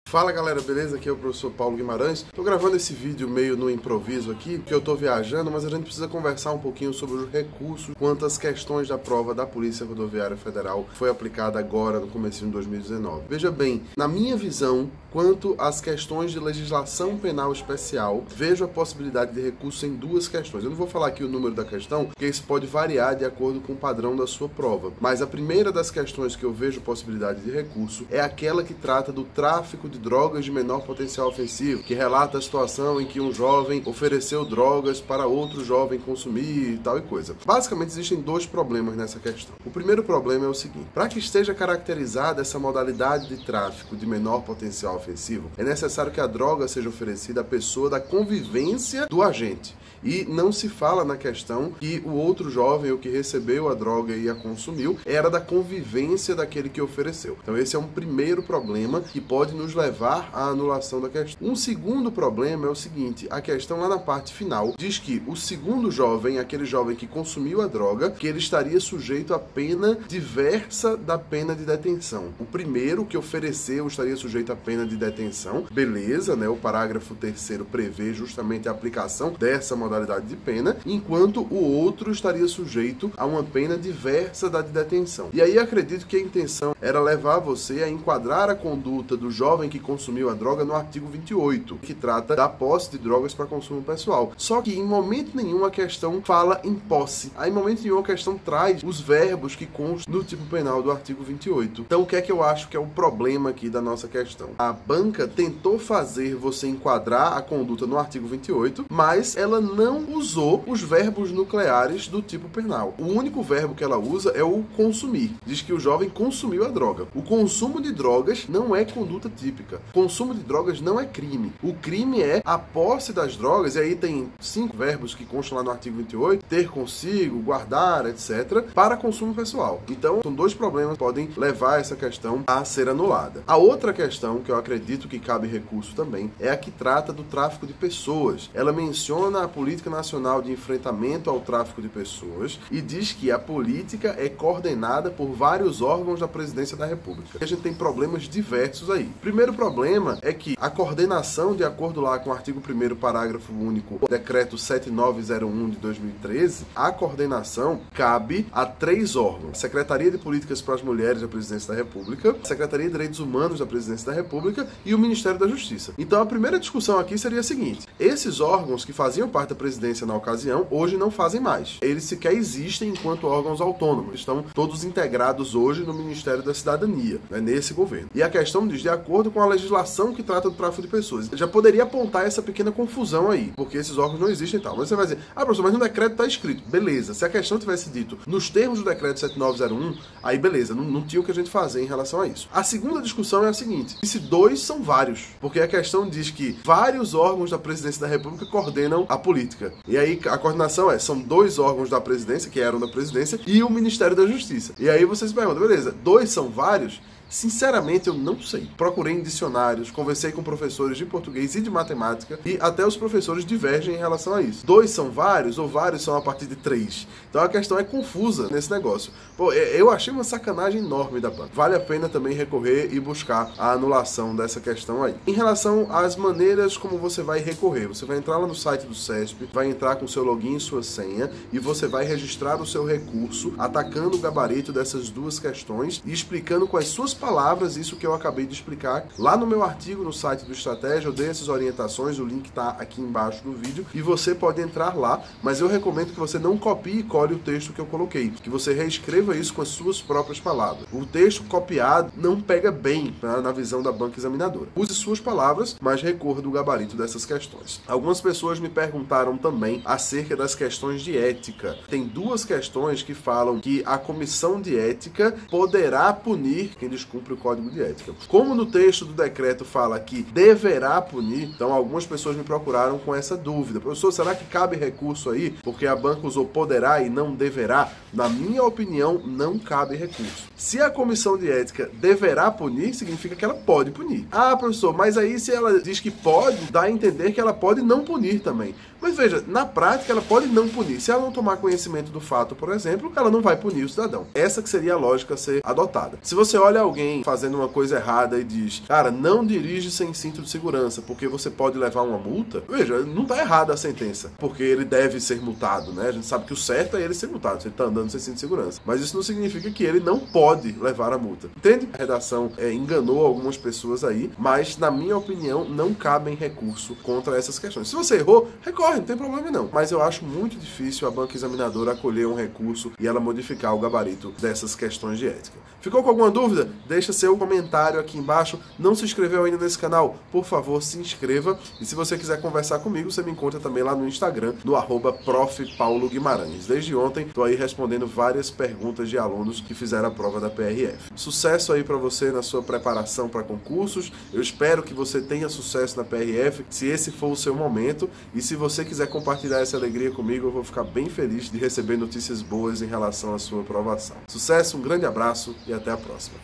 Fala galera, beleza? Aqui é o professor Paulo Guimarães. Tô gravando esse vídeo meio no improviso aqui, porque eu tô viajando, mas a gente precisa conversar um pouquinho sobre os recursos quanto às questões da prova da Polícia Rodoviária Federal que foi aplicada agora no comecinho de 2019. Veja bem, na minha visão, quanto às questões de legislação penal especial, vejo a possibilidade de recurso em duas questões. Eu não vou falar aqui o número da questão, porque isso pode variar de acordo com o padrão da sua prova. Mas a primeira das questões que eu vejo possibilidade de recurso é aquela que trata do tráfico de drogas de menor potencial ofensivo, que relata a situação em que um jovem ofereceu drogas para outro jovem consumir e tal e coisa. Basicamente existem dois problemas nessa questão. O primeiro problema é o seguinte: para que esteja caracterizada essa modalidade de tráfico de menor potencial ofensivo, é necessário que a droga seja oferecida à pessoa da convivência do agente. E não se fala na questão que o outro jovem, o que recebeu a droga e a consumiu, era da convivência daquele que ofereceu. Então esse é um primeiro problema que pode nos levar à anulação da questão. Um segundo problema é o seguinte: a questão lá na parte final diz que o segundo jovem, aquele jovem que consumiu a droga, que ele estaria sujeito a pena diversa da pena de detenção. O primeiro que ofereceu estaria sujeito à pena de detenção, beleza, né? O parágrafo 3º prevê justamente a aplicação dessa modalidade de pena, enquanto o outro estaria sujeito a uma pena diversa da de detenção. E aí acredito que a intenção era levar você a enquadrar a conduta do jovem que consumiu a droga no artigo 28, que trata da posse de drogas para consumo pessoal. Só que em momento nenhum a questão fala em posse. Aí em momento nenhum a questão traz os verbos que constam no tipo penal do artigo 28. Então o que é que eu acho que é o problema aqui da nossa questão? A banca tentou fazer você enquadrar a conduta no artigo 28, mas ela não usou os verbos nucleares do tipo penal. O único verbo que ela usa é o consumir. Diz que o jovem consumiu a droga. O consumo de drogas não é conduta típica. O consumo de drogas não é crime. O crime é a posse das drogas, e aí tem 5 verbos que constam lá no artigo 28, ter consigo, guardar, etc., para consumo pessoal. Então, são dois problemas que podem levar essa questão a ser anulada. A outra questão, que eu acredito que cabe recurso também, é a que trata do tráfico de pessoas. Ela menciona a Política Nacional de Enfrentamento ao Tráfico de Pessoas e diz que a política é coordenada por vários órgãos da Presidência da República. A gente tem problemas diversos aí. O primeiro problema é que a coordenação, de acordo lá com o artigo 1º, parágrafo único, decreto 7901 de 2013, a coordenação cabe a 3 órgãos: a Secretaria de Políticas para as Mulheres da Presidência da República, a Secretaria de Direitos Humanos da Presidência da República e o Ministério da Justiça. Então a primeira discussão aqui seria a seguinte: esses órgãos que faziam parte da presidência na ocasião, hoje não fazem mais. Eles sequer existem enquanto órgãos autônomos. Estão todos integrados hoje no Ministério da Cidadania, né, nesse governo. E a questão diz, de acordo com a legislação que trata do tráfico de pessoas. Já poderia apontar essa pequena confusão aí, porque esses órgãos não existem e tal. Mas você vai dizer: ah, professor, mas no decreto está escrito. Beleza, se a questão tivesse dito nos termos do decreto 7901, aí beleza, não tinha o que a gente fazer em relação a isso. A segunda discussão é a seguinte: e se 2 são vários? Porque a questão diz que vários órgãos da Presidência da República coordenam a política. E aí a coordenação são 2 órgãos da presidência, que eram da presidência, e o Ministério da Justiça. E aí você se pergunta: beleza, 2 são vários? Sinceramente, eu não sei. Procurei em dicionários, conversei com professores de português e de matemática, e até os professores divergem em relação a isso. 2 são vários, ou vários são a partir de 3? Então a questão é confusa nesse negócio. Pô, eu achei uma sacanagem enorme da banca. Vale a pena também recorrer e buscar a anulação dessa questão aí. Em relação às maneiras como você vai recorrer, você vai entrar lá no site do CESP, vai entrar com seu login e sua senha, e você vai registrar o seu recurso atacando o gabarito dessas 2 questões e explicando com as suas palavras isso que eu acabei de explicar lá no meu artigo no site do Estratégia. Eu dei essas orientações, o link tá aqui embaixo do vídeo e você pode entrar lá, mas eu recomendo que você não copie e cole o texto que eu coloquei, que você reescreva isso com as suas próprias palavras. O texto copiado não pega bem na visão da banca examinadora. Use suas palavras, mas recorra do gabarito dessas questões. Algumas pessoas me perguntaram também acerca das questões de ética. Tem 2 questões que falam que a comissão de ética poderá punir quem descumpre o código de ética. Como no texto do decreto fala que deverá punir, então algumas pessoas me procuraram com essa dúvida: professor, será que cabe recurso aí? Porque a banca usou poderá e não deverá. Na minha opinião, não cabe recurso. Se a comissão de ética deverá punir, significa que ela pode punir. Ah, professor, mas aí se ela diz que pode, dá a entender que ela pode não punir também. Mas veja, na prática ela pode não punir. Se ela não tomar conhecimento do fato, por exemplo, ela não vai punir o cidadão. Essa que seria a lógica a ser adotada. Se você olha alguém fazendo uma coisa errada e diz, cara, não dirige sem cinto de segurança, porque você pode levar uma multa, veja, não tá errada a sentença, porque ele deve ser multado, né? A gente sabe que o certo é ele ser multado, se ele tá andando sem cinto de segurança. Mas isso não significa que ele não pode levar a multa. Entende? A redação enganou algumas pessoas aí, mas, na minha opinião, não cabem recurso contra essas questões. Se você errou, recorre, não tem problema não. Mas eu acho muito difícil a banca examinadora acolher um recurso e ela modificar o gabarito dessas questões de ética. Ficou com alguma dúvida? Deixa seu comentário aqui embaixo. Não se inscreveu ainda nesse canal? Por favor, se inscreva. E se você quiser conversar comigo, você me encontra também lá no Instagram, no @prof.paulo_guimarães. Desde ontem, estou aí respondendo várias perguntas de alunos que fizeram a prova da PRF. Sucesso aí para você na sua preparação para concursos. Eu espero que você tenha sucesso na PRF, se esse for o seu momento. E se você quiser compartilhar essa alegria comigo, eu vou ficar bem feliz de receber notícias boas em relação à sua aprovação. Sucesso, um grande abraço e até a próxima.